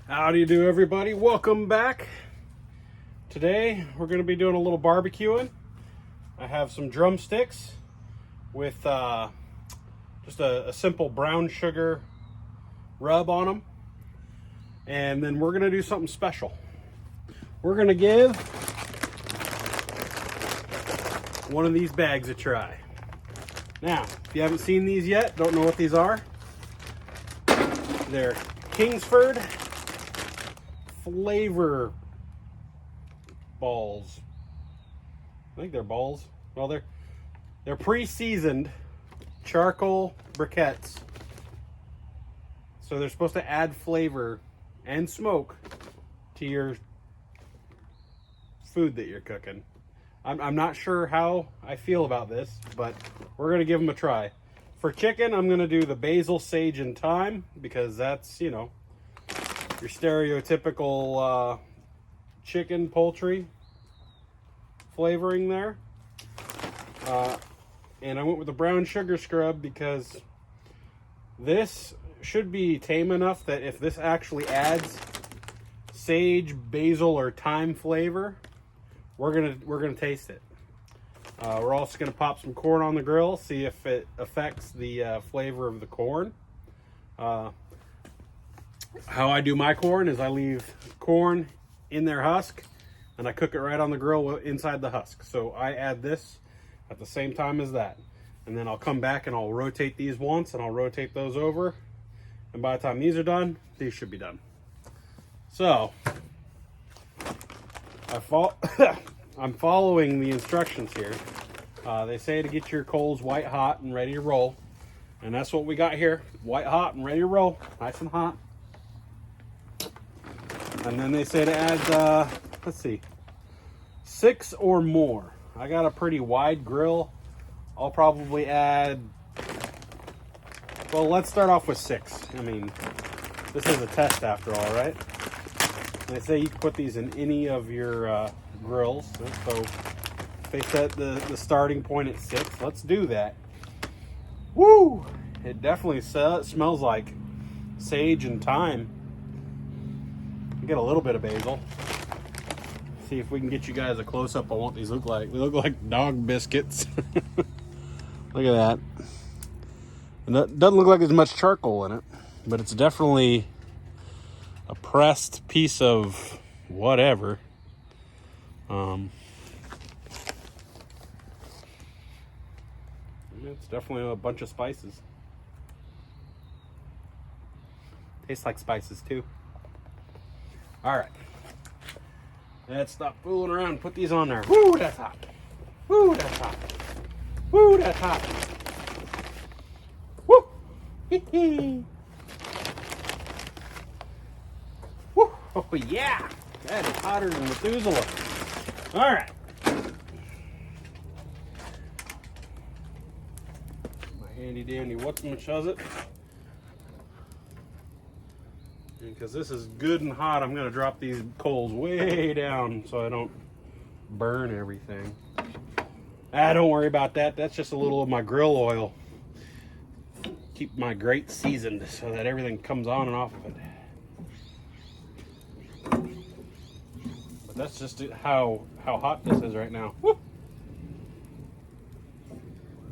How do you do, everybody? Welcome back. Today we're going to be doing a little barbecuing. I have some drumsticks with just a simple brown sugar rub on them. And then we're going to do something special. We're going to give one of these bags a try. Now, if you haven't seen these yet, don't know what these are, they're Kingsford flavor balls. I think they're balls. Well, they're pre-seasoned charcoal briquettes. So they're supposed to add flavor and smoke to your food that you're cooking. I'm not sure how I feel about this, but we're going to give them a try. For chicken, I'm going to do the basil, sage, and thyme because that's, you know, your stereotypical chicken, poultry flavoring there. And I went with the brown sugar scrub because this should be tame enough that if this actually adds sage, basil, or thyme flavor, we're gonna taste it. We're also gonna pop some corn on the grill, see if it affects the flavor of the corn. How I do my corn is I leave corn in their husk and I cook it right on the grill inside the husk. So I add this at the same time as that. And then I'll come back and I'll rotate these once and I'll rotate those over. And by the time these are done, these should be done. So, I'm following the instructions here. They say to get your coals white hot and ready to roll. And that's what we got here. White hot and ready to roll. Nice and hot. And then they say to add, let's see, 6 or more. I got a pretty wide grill. I'll probably add, well, let's start off with 6. I mean, this is a test after all, right? They say you can put these in any of your grills. So if they set the starting point at 6, let's do that. Woo! It definitely smells like sage and thyme. Get a little bit of basil. See if we can get you guys a close-up on what these look like. They look like dog biscuits. Look at that. And that doesn't look like there's much charcoal in it, but it's definitely a pressed piece of whatever. It's definitely a bunch of spices. Tastes like spices too. All right, let's stop fooling around and put these on there. Woo, that's hot. Woo, that's hot. Woo, that's hot. Woo, hee hee. Woo, oh yeah, that is hotter than Methuselah. All right. My handy dandy whatchamacallit. Because this is good and hot, I'm going to drop these coals way down so I don't burn everything. Don't worry about that. That's just a little of my grill oil. Keep my grate seasoned so that everything comes on and off of it. But that's just how hot this is right now. Woo!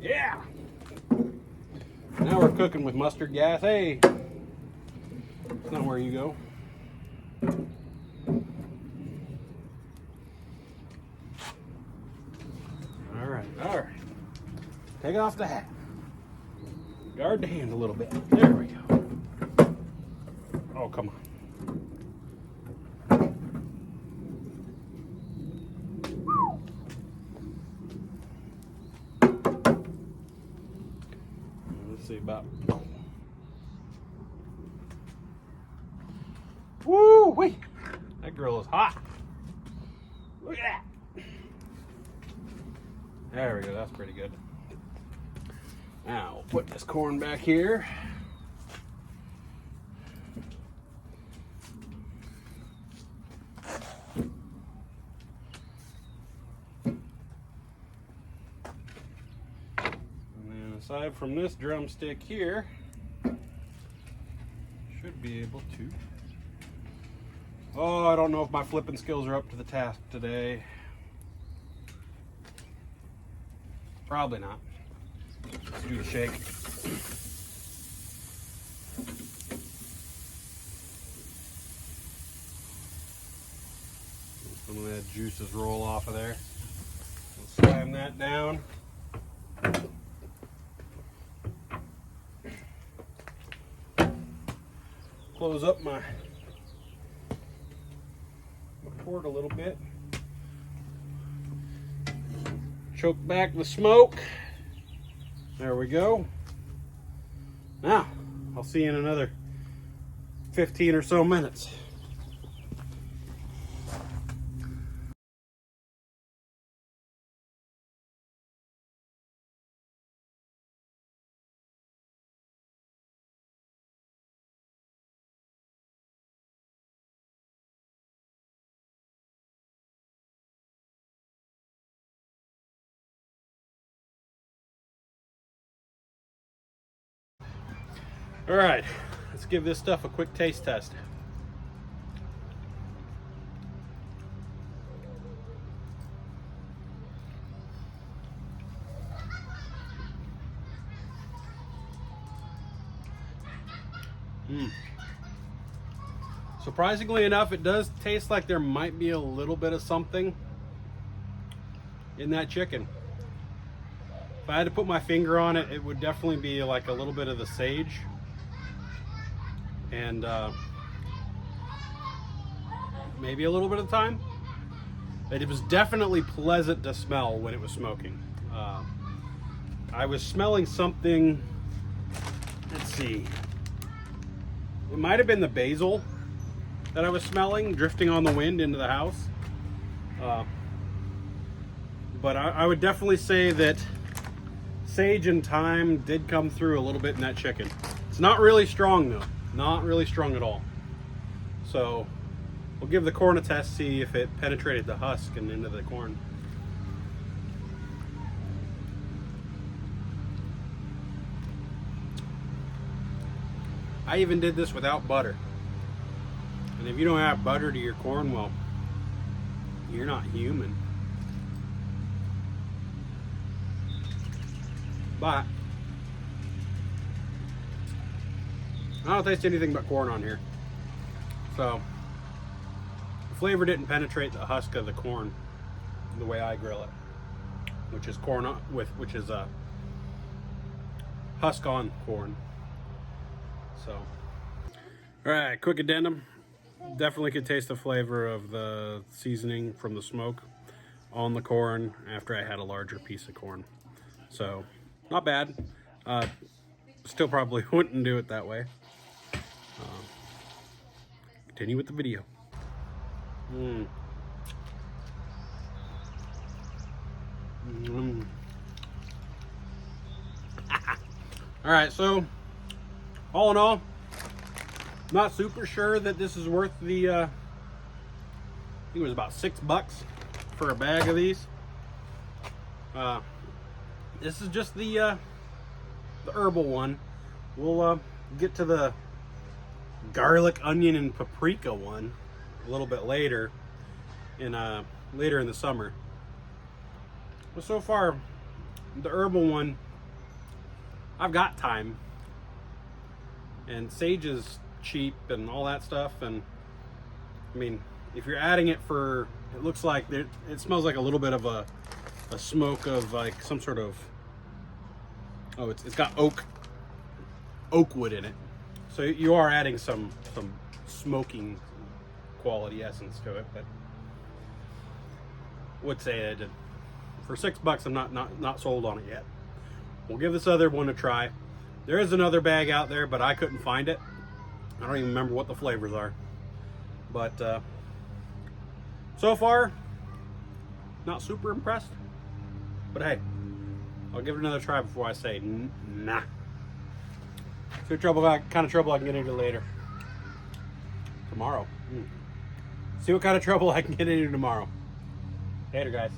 Yeah! Now we're cooking with mustard gas. Hey! That's not where you go. All right. Take off the hat. Guard the hand a little bit. There we go. Oh, come on. Let's see about. Woo wee! That grill is hot. Look at that. There we go. That's pretty good. Now we'll put this corn back here. And then aside from this drumstick here, should be able to Oh, I don't know if my flipping skills are up to the task today. Probably not. Let's do the shake. Some of that juices roll off of there. We'll slam that down. Close up my port a little bit. Choke back the smoke. There we go. Now, I'll see you in another 15 or so minutes. All right, let's give this stuff a quick taste test. Surprisingly enough, it does taste like there might be a little bit of something in that chicken. If I had to put my finger on it, it would definitely be like a little bit of the sage. And maybe a little bit of thyme. It was definitely pleasant to smell when it was smoking. I was smelling something, let's see, it might have been the basil that I was smelling drifting on the wind into the house. But I would definitely say that sage and thyme did come through a little bit in that chicken. It's not really strong though. Not really strong at all. So we'll give the corn a test, see if it penetrated the husk and into the corn. I even did this without butter. And if you don't add butter to your corn, well, you're not human. But I don't taste anything but corn on here. So the flavor didn't penetrate the husk of the corn the way I grill it, which is husk on corn. So, all right, quick addendum. Definitely could taste the flavor of the seasoning from the smoke on the corn after I had a larger piece of corn. So, not bad. Still probably wouldn't do it that way. Continue with the video. All right, so all in all, not super sure that this is worth the I think it was about $6 for a bag of these. This is just the herbal one. We'll get to the garlic, onion, and paprika one a little bit later in the summer. But so far, the herbal one, I've got thyme, and sage is cheap and all that stuff. And I mean, if you're adding it for, it looks like it smells like a little bit of a smoke of like some sort of, oh, it's got oak wood in it. So you are adding some smoking quality essence to it, but would say that for $6 I'm not sold on it yet. We'll give this other one a try. There is another bag out there, but I couldn't find it. I don't even remember what the flavors are. But so far, not super impressed. But hey, I'll give it another try before I say nah. See what kind of trouble I can get into later. Tomorrow. See what kind of trouble I can get into tomorrow. Later, guys.